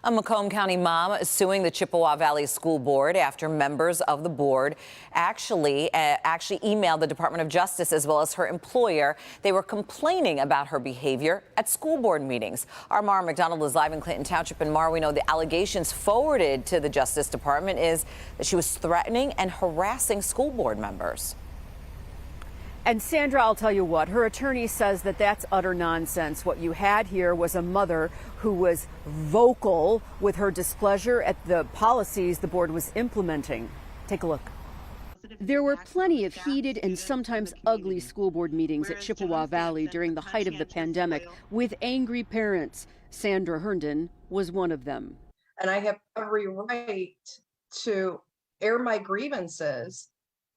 A Macomb County mom is suing the Chippewa Valley School Board after members of the board actually emailed the Department of Justice as well as her employer. They were complaining about her behavior at school board meetings. Our Mara McDonald is live in Clinton Township. And Mara, we know the allegations forwarded to the Justice Department is that she was threatening and harassing school board members. And Sandra, I'll tell you what, her attorney says that that's utter nonsense. What you had here was a mother who was vocal with her displeasure at the policies the board was implementing. Take a look. There were plenty of heated and sometimes ugly school board meetings at Chippewa Valley during the height of the pandemic with angry parents. Sandra Herndon was one of them. And I have every right to air my grievances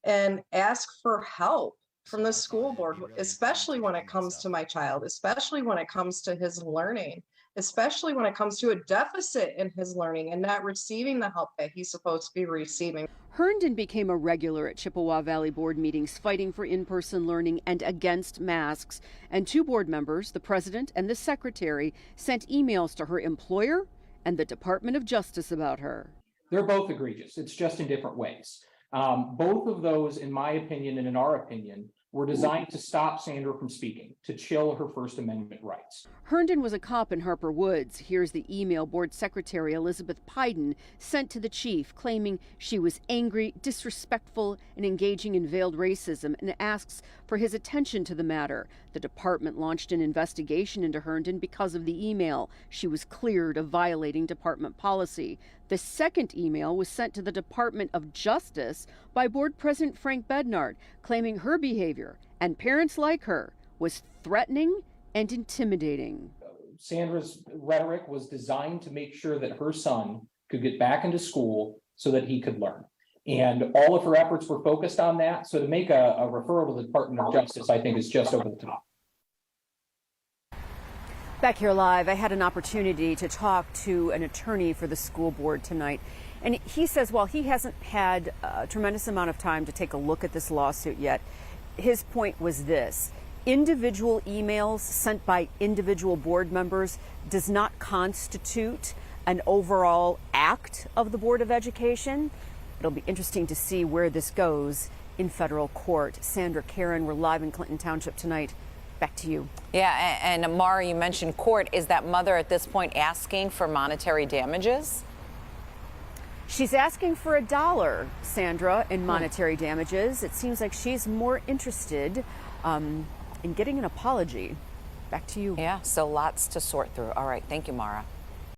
and ask for help from the school board, especially when it comes to my child, especially when it comes to his learning, especially when it comes to a deficit in his learning and not receiving the help that he's supposed to be receiving. Herndon became a regular at Chippewa Valley board meetings fighting for in-person learning and against masks. And two board members, the president and the secretary, sent emails to her employer and the Department of Justice about her. They're both egregious. It's just in different ways. Both of those, in my opinion and in our opinion, were designed to stop Sandra from speaking, to chill her First Amendment rights. Herndon was a cop in Harper Woods. Here's the email Board Secretary Elizabeth Pyden sent to the chief, claiming she was angry, disrespectful, and engaging in veiled racism, and asks for his attention to the matter. The department launched an investigation into Herndon because of the email. She was cleared of violating department policy. The second email was sent to the Department of Justice by Board President Frank Bednard, claiming her behavior, and parents like her, was threatening and intimidating. Sandra's rhetoric was designed to make sure that her son could get back into school so that he could learn. And all of her efforts were focused on that. So to make a referral to the Department of Justice, I think, is just over the top. Back here live, I had an opportunity to talk to an attorney for the school board tonight. And he says while he hasn't had a tremendous amount of time to take a look at this lawsuit yet, his point was this: individual emails sent by individual board members does not constitute an overall act of the Board of Education. It'll be interesting to see where this goes in federal court. Sandra, Karen, we're live in Clinton Township tonight. Back to you. Yeah, and Mara, you mentioned court. Is that mother at this point asking for monetary damages? She's asking for $1, Sandra, in monetary damages. It seems like she's more interested in getting an apology. Back to you. Yeah, so lots to sort through. All right, thank you, Mara.